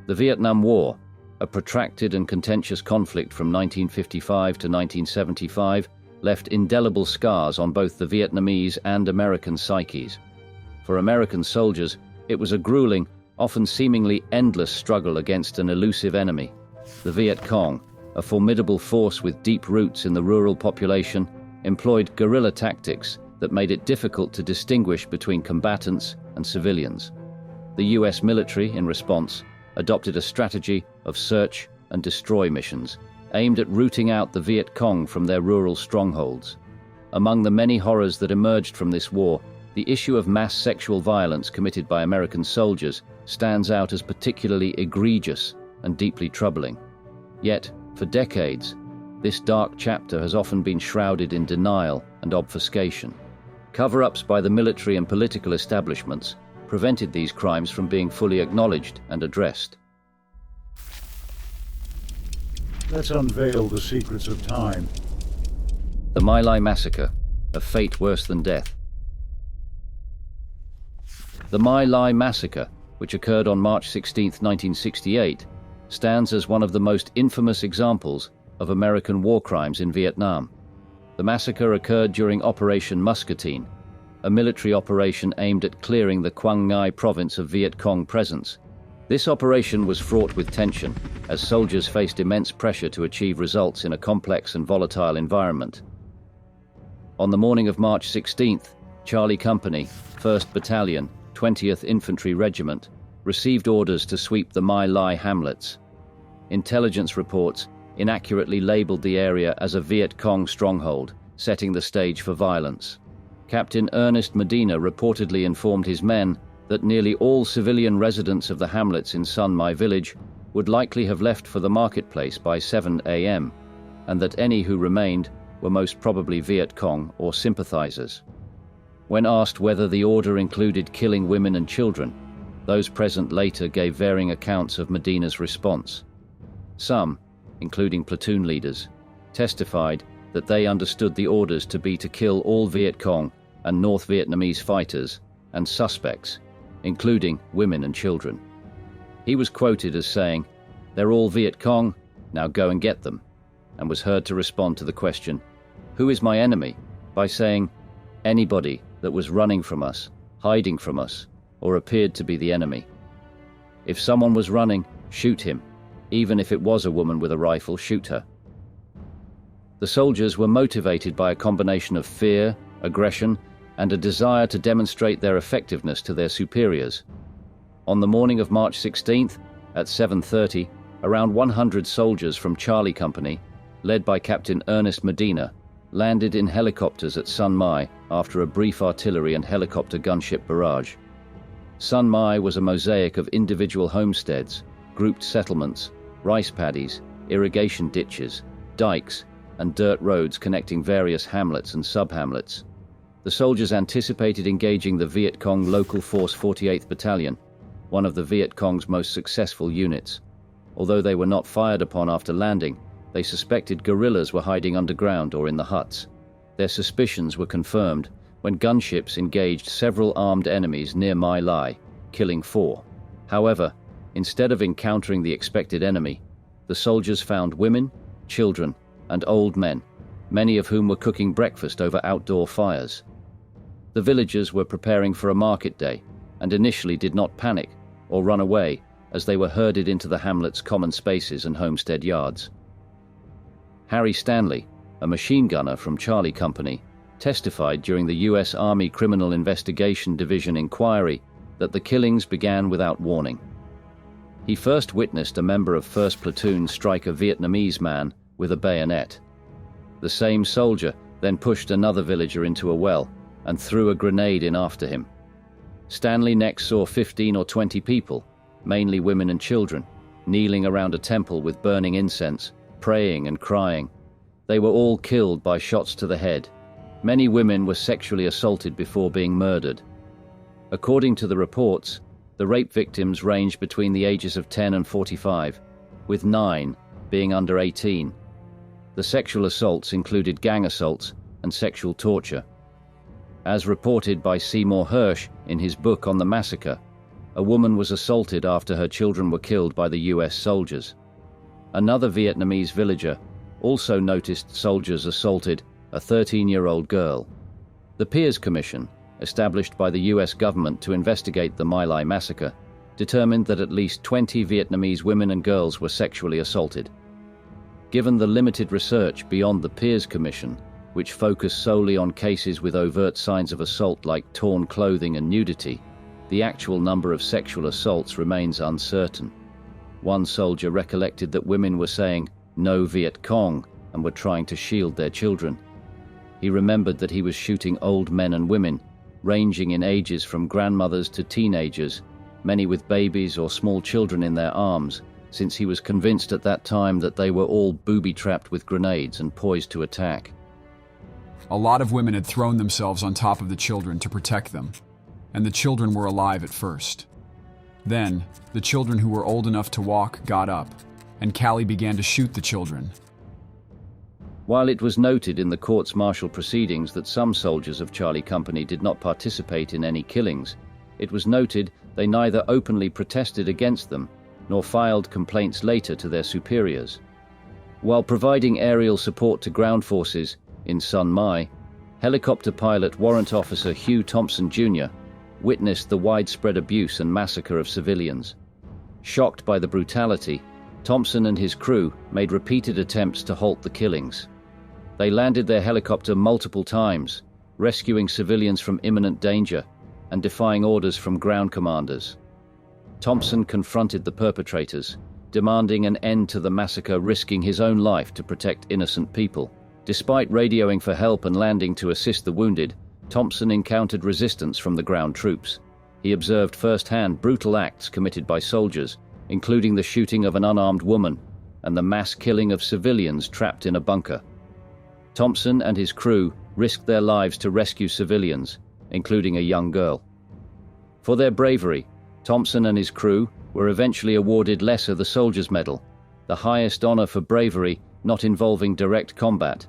The Vietnam War, a protracted and contentious conflict from 1955 to 1975, left indelible scars on both the Vietnamese and American psyches. For American soldiers, it was a grueling, often seemingly endless struggle against an elusive enemy. The Viet Cong, a formidable force with deep roots in the rural population, employed guerrilla tactics that made it difficult to distinguish between combatants and civilians. The US military, in response, adopted a strategy of search and destroy missions, aimed at rooting out the Viet Cong from their rural strongholds. Among the many horrors that emerged from this war, the issue of mass sexual violence committed by American soldiers stands out as particularly egregious and deeply troubling. Yet, for decades, this dark chapter has often been shrouded in denial and obfuscation. Cover-ups by the military and political establishments prevented these crimes from being fully acknowledged and addressed. Let's unveil the secrets of time. The My Lai Massacre, a fate worse than death. The My Lai Massacre, which occurred on March 16, 1968, stands as one of the most infamous examples of American war crimes in Vietnam. The massacre occurred during Operation Muscatine, a military operation aimed at clearing the Quang Ngai province of Viet Cong presence. This operation was fraught with tension, as soldiers faced immense pressure to achieve results in a complex and volatile environment. On the morning of March 16th, Charlie Company, 1st Battalion, 20th Infantry Regiment, received orders to sweep the My Lai hamlets. Intelligence reports inaccurately labeled the area as a Viet Cong stronghold, setting the stage for violence. Captain Ernest Medina reportedly informed his men that nearly all civilian residents of the hamlets in Sun Mai village would likely have left for the marketplace by 7 a.m., and that any who remained were most probably Viet Cong or sympathizers. When asked whether the order included killing women and children, those present later gave varying accounts of Medina's response. Some, including platoon leaders, testified that they understood the orders to be to kill all Viet Cong and North Vietnamese fighters and suspects, including women and children. He was quoted as saying, "They're all Viet Cong, now go and get them," and was heard to respond to the question, "Who is my enemy?" by saying, "Anybody that was running from us, hiding from us, or appeared to be the enemy. If someone was running, shoot him. Even if it was a woman with a rifle, shoot her." The soldiers were motivated by a combination of fear, aggression, and a desire to demonstrate their effectiveness to their superiors. On the morning of March 16th, at 7:30, around 100 soldiers from Charlie Company, led by Captain Ernest Medina, landed in helicopters at Sun Mai after a brief artillery and helicopter gunship barrage. Sun Mai was a mosaic of individual homesteads, grouped settlements, rice paddies, irrigation ditches, dikes, and dirt roads connecting various hamlets and sub-hamlets. The soldiers anticipated engaging the Viet Cong Local Force 48th Battalion, one of the Viet Cong's most successful units. Although they were not fired upon after landing, they suspected guerrillas were hiding underground or in the huts. Their suspicions were confirmed when gunships engaged several armed enemies near My Lai, killing 4. However, instead of encountering the expected enemy, the soldiers found women, children, and old men, many of whom were cooking breakfast over outdoor fires. The villagers were preparing for a market day and initially did not panic or run away as they were herded into the hamlet's common spaces and homestead yards. Harry Stanley, a machine gunner from Charlie Company, testified during the U.S. Army Criminal Investigation Division inquiry that the killings began without warning. He first witnessed a member of 1st Platoon strike a Vietnamese man with a bayonet. The same soldier then pushed another villager into a well and threw a grenade in after him. Stanley next saw 15 or 20 people, mainly women and children, kneeling around a temple with burning incense, praying and crying. They were all killed by shots to the head. Many women were sexually assaulted before being murdered. According to the reports, the rape victims ranged between the ages of 10 and 45, with 9 being under 18. The sexual assaults included gang assaults and sexual torture. As reported by Seymour Hersh in his book on the massacre, a woman was assaulted after her children were killed by the US soldiers. Another Vietnamese villager also noticed soldiers assaulted a 13-year-old girl. The Peers Commission, established by the US government to investigate the My Lai massacre, determined that at least 20 Vietnamese women and girls were sexually assaulted. Given the limited research beyond the Peers Commission, which focused solely on cases with overt signs of assault like torn clothing and nudity, the actual number of sexual assaults remains uncertain. One soldier recollected that women were saying, "No Viet Cong," and were trying to shield their children. He remembered that he was shooting old men and women, ranging in ages from grandmothers to teenagers, many with babies or small children in their arms, since he was convinced at that time that they were all booby-trapped with grenades and poised to attack. A lot of women had thrown themselves on top of the children to protect them, and the children were alive at first. Then, the children who were old enough to walk got up, and Callie began to shoot the children. While it was noted in the court's martial proceedings that some soldiers of Charlie Company did not participate in any killings, it was noted they neither openly protested against them nor filed complaints later to their superiors. While providing aerial support to ground forces in Sun Mai, helicopter pilot Warrant Officer Hugh Thompson Jr. witnessed the widespread abuse and massacre of civilians. Shocked by the brutality, Thompson and his crew made repeated attempts to halt the killings. They landed their helicopter multiple times, rescuing civilians from imminent danger and defying orders from ground commanders. Thompson confronted the perpetrators, demanding an end to the massacre, risking his own life to protect innocent people. Despite radioing for help and landing to assist the wounded, Thompson encountered resistance from the ground troops. He observed firsthand brutal acts committed by soldiers, including the shooting of an unarmed woman and the mass killing of civilians trapped in a bunker. Thompson and his crew risked their lives to rescue civilians, including a young girl. For their bravery, Thompson and his crew were eventually awarded Lesser the Soldier's Medal, the highest honor for bravery not involving direct combat.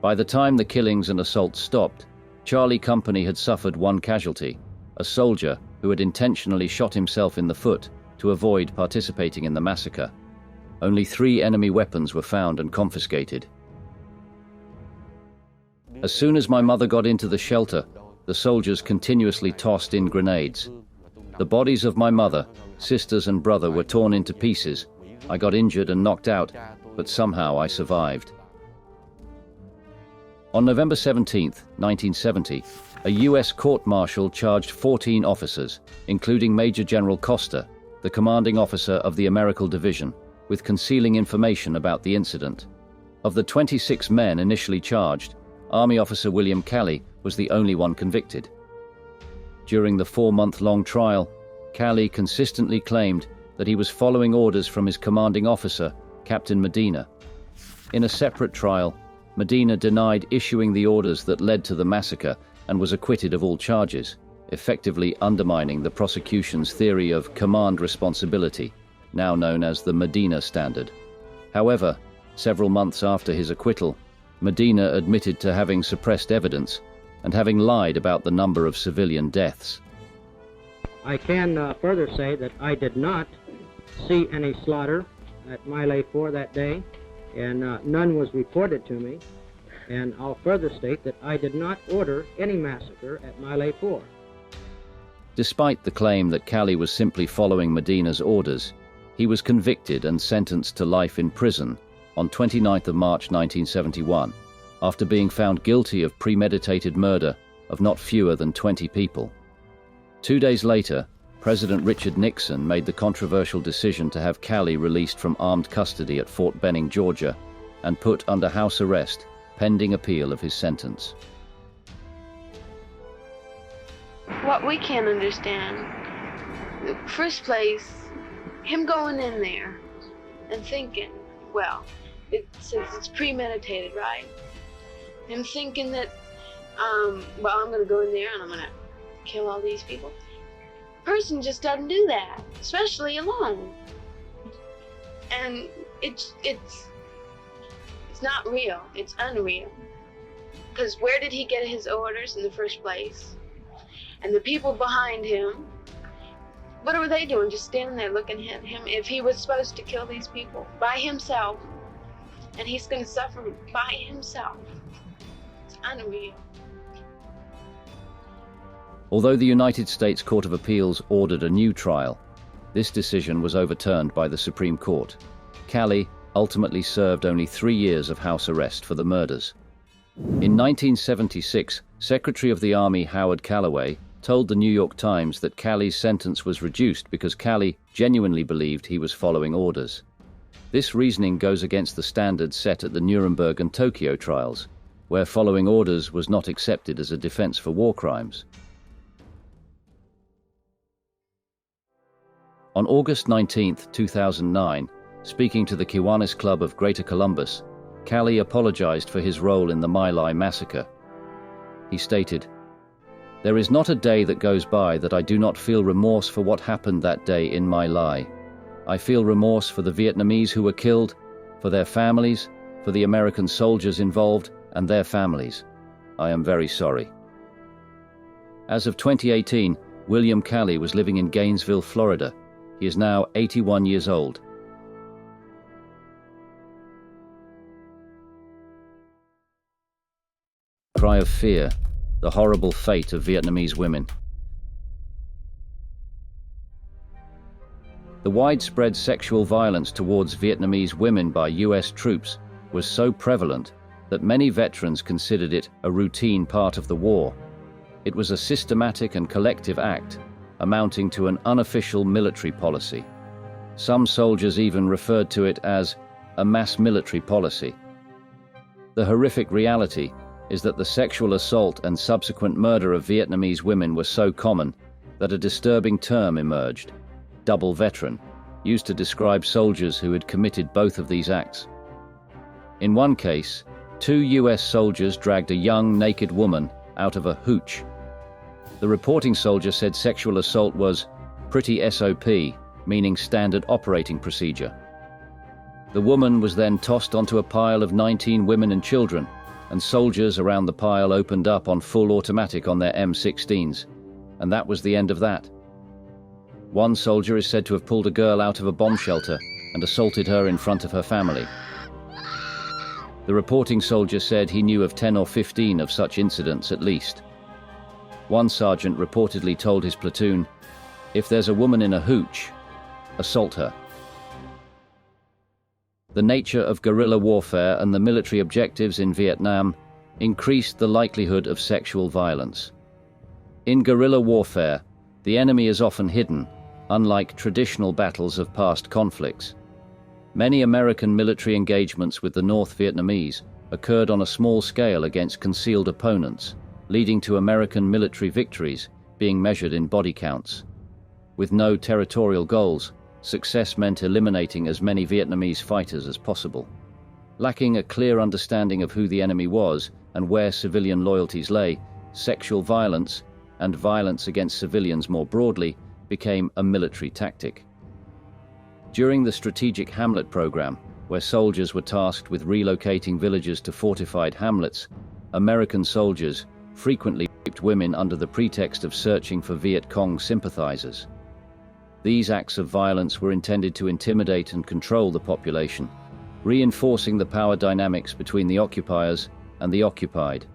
By the time the killings and assaults stopped, Charlie Company had suffered one casualty, a soldier who had intentionally shot himself in the foot to avoid participating in the massacre. Only 3 enemy weapons were found and confiscated. As soon as my mother got into the shelter, the soldiers continuously tossed in grenades. The bodies of my mother, sisters and brother were torn into pieces. I got injured and knocked out, but somehow I survived. On November 17, 1970, a U.S. court-martial charged 14 officers, including Major General Costa, the commanding officer of the American Division, with concealing information about the incident. Of the 26 men initially charged, Army Officer William Callie was the only one convicted. During the 4-month-long trial, Callie consistently claimed that he was following orders from his commanding officer, Captain Medina. In a separate trial, Medina denied issuing the orders that led to the massacre and was acquitted of all charges, effectively undermining the prosecution's theory of command responsibility, now known as the Medina Standard. However, several months after his acquittal, Medina admitted to having suppressed evidence and having lied about the number of civilian deaths. I can further say that I did not see any slaughter at My Lai 4 that day, and none was reported to me. And I'll further state that I did not order any massacre at My Lai 4. Despite the claim that Callie was simply following Medina's orders, he was convicted and sentenced to life in prison on 29th of March 1971, after being found guilty of premeditated murder of not fewer than 20 people. 2 days later, President Richard Nixon made the controversial decision to have Callie released from armed custody at Fort Benning, Georgia, and put under house arrest pending appeal of his sentence. What we can't understand, in the first place, him going in there and thinking, well, it says it's premeditated, right? Him thinking that, well, I'm going to go in there and I'm going to kill all these people. A person just doesn't do that, especially alone. And it's not real, it's unreal. Because where did he get his orders in the first place? And the people behind him, What were they doing? Just standing there looking at him. If he was supposed to kill these people by himself, and he's going to suffer by himself. It's unreal. Although the United States Court of Appeals ordered a new trial, this decision was overturned by the Supreme Court. Calley ultimately served only 3 years of house arrest for the murders. In 1976, Secretary of the Army Howard Callaway told the New York Times that Calley's sentence was reduced because Calley genuinely believed he was following orders. This reasoning goes against the standards set at the Nuremberg and Tokyo trials, where following orders was not accepted as a defense for war crimes. On August 19, 2009, speaking to the Kiwanis Club of Greater Columbus, Calley apologized for his role in the My Lai massacre. He stated, "There is not a day that goes by that I do not feel remorse for what happened that day in My Lai. I feel remorse for the Vietnamese who were killed, for their families, for the American soldiers involved and their families. I am very sorry." As of 2018, William Calley was living in Gainesville, Florida. He is now 81 years old. Cry of fear, the horrible fate of Vietnamese women. The widespread sexual violence towards Vietnamese women by US troops was so prevalent that many veterans considered it a routine part of the war. It was a systematic and collective act, amounting to an unofficial military policy. Some soldiers even referred to it as a mass military policy. The horrific reality is that the sexual assault and subsequent murder of Vietnamese women were so common that a disturbing term emerged, double veteran, used to describe soldiers who had committed both of these acts. In one case, 2 US soldiers dragged a young, naked woman out of a hooch. The reporting soldier said sexual assault was pretty SOP, meaning standard operating procedure. The woman was then tossed onto a pile of 19 women and children, and soldiers around the pile opened up on full automatic on their M16s, and that was the end of that. One soldier is said to have pulled a girl out of a bomb shelter and assaulted her in front of her family. The reporting soldier said he knew of 10 or 15 of such incidents at least. One sergeant reportedly told his platoon, "If there's a woman in a hooch, assault her." The nature of guerrilla warfare and the military objectives in Vietnam increased the likelihood of sexual violence. In guerrilla warfare, the enemy is often hidden, unlike traditional battles of past conflicts. Many American military engagements with the North Vietnamese occurred on a small scale against concealed opponents, leading to American military victories being measured in body counts. With no territorial goals, success meant eliminating as many Vietnamese fighters as possible. Lacking a clear understanding of who the enemy was and where civilian loyalties lay, sexual violence, and violence against civilians more broadly, became a military tactic. During the Strategic Hamlet program, where soldiers were tasked with relocating villages to fortified hamlets, American soldiers frequently raped women under the pretext of searching for Viet Cong sympathizers. These acts of violence were intended to intimidate and control the population, reinforcing the power dynamics between the occupiers and the occupied.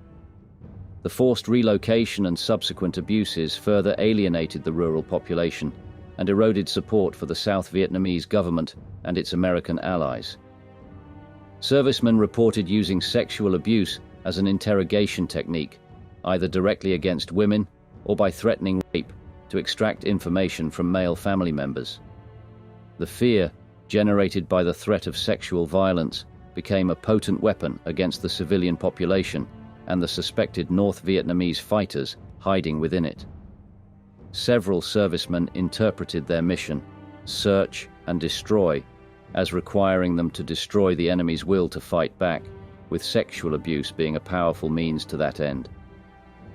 The forced relocation and subsequent abuses further alienated the rural population and eroded support for the South Vietnamese government and its American allies. Servicemen reported using sexual abuse as an interrogation technique, either directly against women or by threatening rape to extract information from male family members. The fear generated by the threat of sexual violence became a potent weapon against the civilian population and the suspected North Vietnamese fighters hiding within it. Several servicemen interpreted their mission, search and destroy, as requiring them to destroy the enemy's will to fight back, with sexual abuse being a powerful means to that end.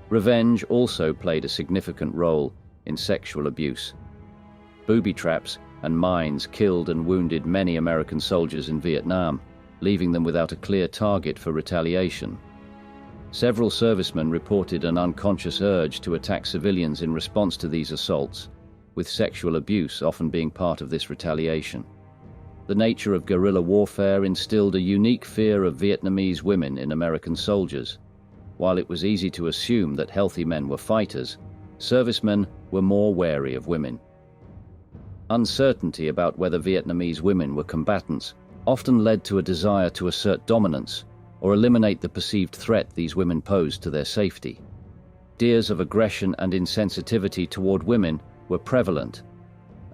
Revenge also played a significant role in sexual abuse. Booby traps and mines killed and wounded many American soldiers in Vietnam, leaving them without a clear target for retaliation. Several servicemen reported an unconscious urge to attack civilians in response to these assaults, with sexual abuse often being part of this retaliation. The nature of guerrilla warfare instilled a unique fear of Vietnamese women in American soldiers. While it was easy to assume that healthy men were fighters, servicemen were more wary of women. Uncertainty about whether Vietnamese women were combatants often led to a desire to assert dominance or eliminate the perceived threat these women posed to their safety. Ideas of aggression and insensitivity toward women were prevalent,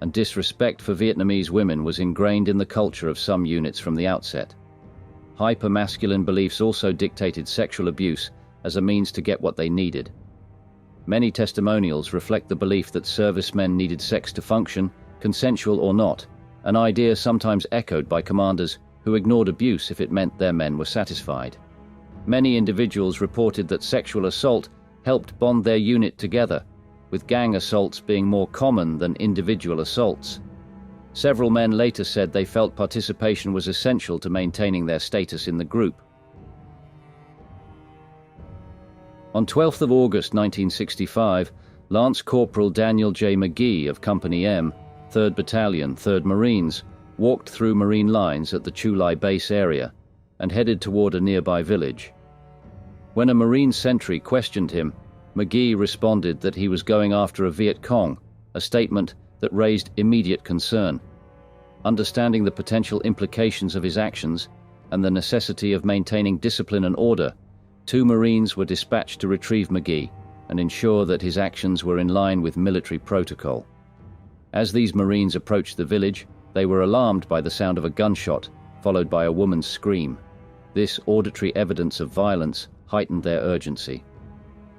and disrespect for Vietnamese women was ingrained in the culture of some units from the outset. Hyper-masculine beliefs also dictated sexual abuse as a means to get what they needed. Many testimonials reflect the belief that servicemen needed sex to function, consensual or not, an idea sometimes echoed by commanders who ignored abuse if it meant their men were satisfied. Many individuals reported that sexual assault helped bond their unit together, with gang assaults being more common than individual assaults. Several men later said they felt participation was essential to maintaining their status in the group. On 12th of August 1965, Lance Corporal Daniel J. McGee of Company M, 3rd Battalion, 3rd Marines, walked through Marine lines at the Chu Lai base area and headed toward a nearby village. When a Marine sentry questioned him, McGee responded that he was going after a Viet Cong, a statement that raised immediate concern. Understanding the potential implications of his actions and the necessity of maintaining discipline and order, 2 Marines were dispatched to retrieve McGee and ensure that his actions were in line with military protocol. As these Marines approached the village, they were alarmed by the sound of a gunshot, followed by a woman's scream. This auditory evidence of violence heightened their urgency.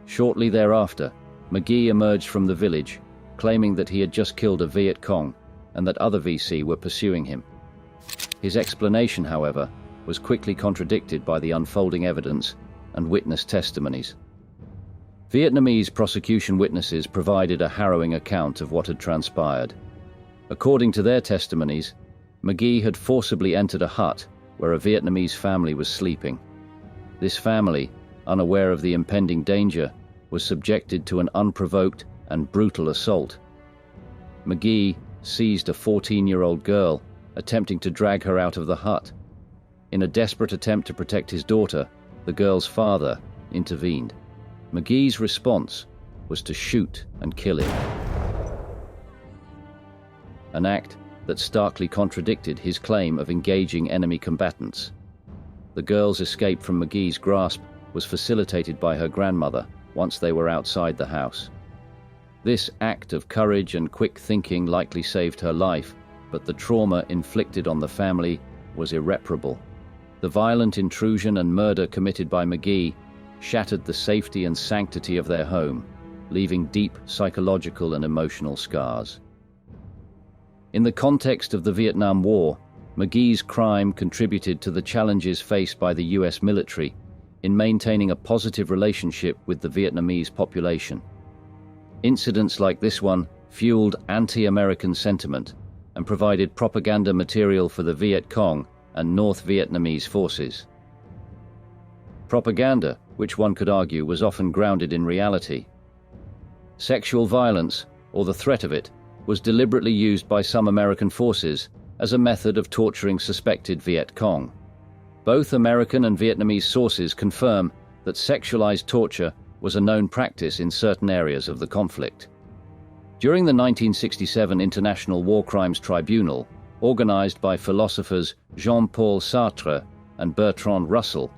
Shortly thereafter, McGee emerged from the village, claiming that he had just killed a Viet Cong and that other VC were pursuing him. His explanation, however, was quickly contradicted by the unfolding evidence and witness testimonies. Vietnamese prosecution witnesses provided a harrowing account of what had transpired. According to their testimonies, McGee had forcibly entered a hut where a Vietnamese family was sleeping. This family, unaware of the impending danger, was subjected to an unprovoked and brutal assault. McGee seized a 14-year-old girl, attempting to drag her out of the hut. In a desperate attempt to protect his daughter, the girl's father intervened. McGee's response was to shoot and kill him, an act that starkly contradicted his claim of engaging enemy combatants. The girl's escape from McGee's grasp was facilitated by her grandmother once they were outside the house. This act of courage and quick thinking likely saved her life, but the trauma inflicted on the family was irreparable. The violent intrusion and murder committed by McGee shattered the safety and sanctity of their home, leaving deep psychological and emotional scars. In the context of the Vietnam War, McGee's crime contributed to the challenges faced by the US military in maintaining a positive relationship with the Vietnamese population. Incidents like this one fueled anti-American sentiment and provided propaganda material for the Viet Cong and North Vietnamese forces. Propaganda, which one could argue was often grounded in reality. Sexual violence, or the threat of it, was deliberately used by some American forces as a method of torturing suspected Viet Cong. Both American and Vietnamese sources confirm that sexualized torture was a known practice in certain areas of the conflict. During the 1967 International War Crimes Tribunal, organized by philosophers Jean-Paul Sartre and Bertrand Russell,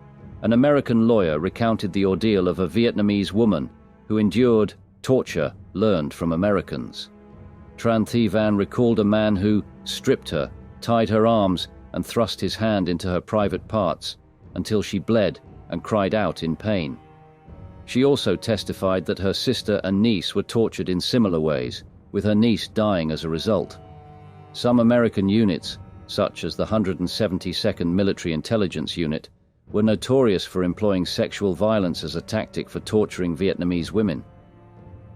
an American lawyer recounted the ordeal of a Vietnamese woman who endured torture learned from Americans. Tran Thi Van recalled a man who stripped her, tied her arms, and thrust his hand into her private parts until she bled and cried out in pain. She also testified that her sister and niece were tortured in similar ways, with her niece dying as a result. Some American units, such as the 172nd Military Intelligence Unit, were notorious for employing sexual violence as a tactic for torturing Vietnamese women.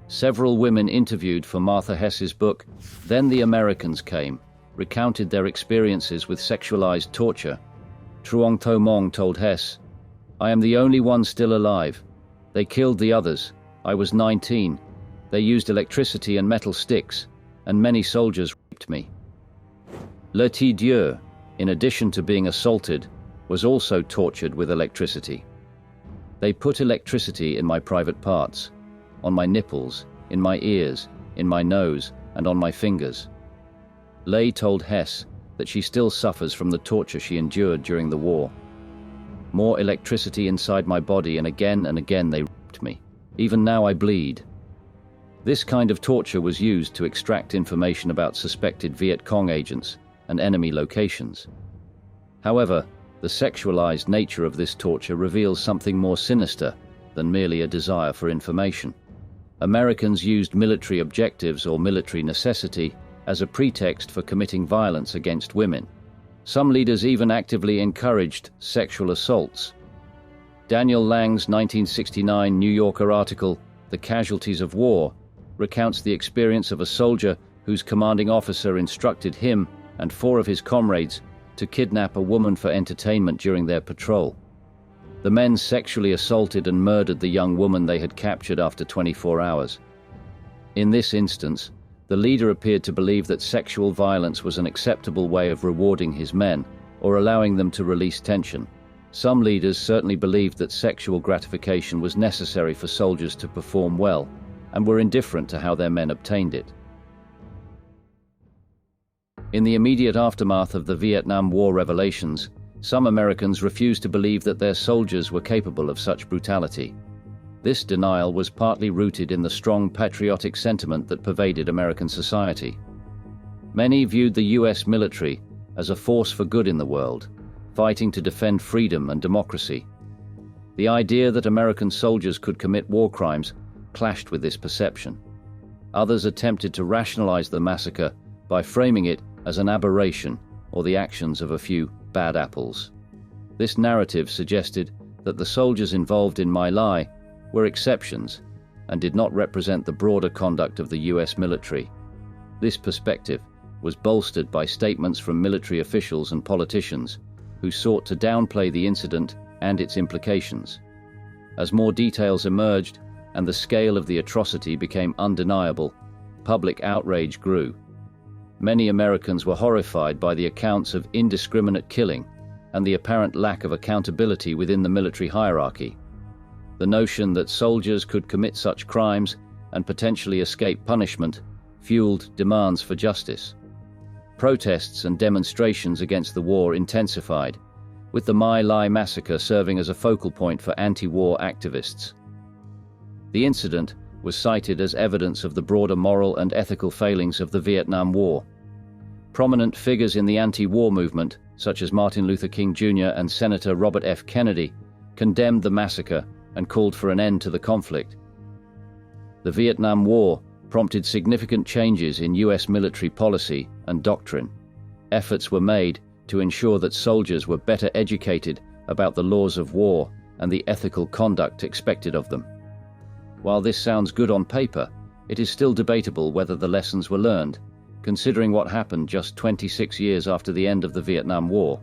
Several women interviewed for Martha Hess's book, Then the Americans Came, recounted their experiences with sexualized torture. Truong Tho Mong told Hess, "I am the only one still alive. They killed the others. I was 19. They used electricity and metal sticks. and many soldiers raped me. Le Dieu, in addition to being assaulted, was also tortured with electricity. They put electricity in my private parts, on my nipples, in my ears, in my nose, and on my fingers. Ley told Hess that she still suffers from the torture she endured during the war. More electricity inside my body, and again they raped me. Even now I bleed. This kind of torture was used to extract information about suspected Viet Cong agents and enemy locations. However, the sexualized nature of this torture reveals something more sinister than merely a desire for information. Americans used military objectives or military necessity as a pretext for committing violence against women. Some leaders even actively encouraged sexual assaults. Daniel Lang's 1969 New Yorker article, The Casualties of War, recounts the experience of a soldier whose commanding officer instructed him and 4 of his comrades to kidnap a woman for entertainment during their patrol. The men sexually assaulted and murdered the young woman they had captured after 24 hours. In this instance, the leader appeared to believe that sexual violence was an acceptable way of rewarding his men or allowing them to release tension. Some leaders certainly believed that sexual gratification was necessary for soldiers to perform well and were indifferent to how their men obtained it. In the immediate aftermath of the Vietnam War revelations, some Americans refused to believe that their soldiers were capable of such brutality. This denial was partly rooted in the strong patriotic sentiment that pervaded American society. Many viewed the US military as a force for good in the world, fighting to defend freedom and democracy. The idea that American soldiers could commit war crimes clashed with this perception. Others attempted to rationalize the massacre by framing it as an aberration or the actions of a few bad apples. This narrative suggested that the soldiers involved in My Lai were exceptions and did not represent the broader conduct of the US military. This perspective was bolstered by statements from military officials and politicians who sought to downplay the incident and its implications. As more details emerged and the scale of the atrocity became undeniable, public outrage grew. Many Americans were horrified by the accounts of indiscriminate killing and the apparent lack of accountability within the military hierarchy. The notion that soldiers could commit such crimes and potentially escape punishment fueled demands for justice. Protests and demonstrations against the war intensified, with the My Lai massacre serving as a focal point for anti-war activists. The incident was cited as evidence of the broader moral and ethical failings of the Vietnam War. Prominent figures in the anti-war movement, such as Martin Luther King Jr. and Senator Robert F. Kennedy, condemned the massacre and called for an end to the conflict. The Vietnam War prompted significant changes in US military policy and doctrine. Efforts were made to ensure that soldiers were better educated about the laws of war and the ethical conduct expected of them. While this sounds good on paper, it is still debatable whether the lessons were learned, considering what happened just 26 years after the end of the Vietnam War.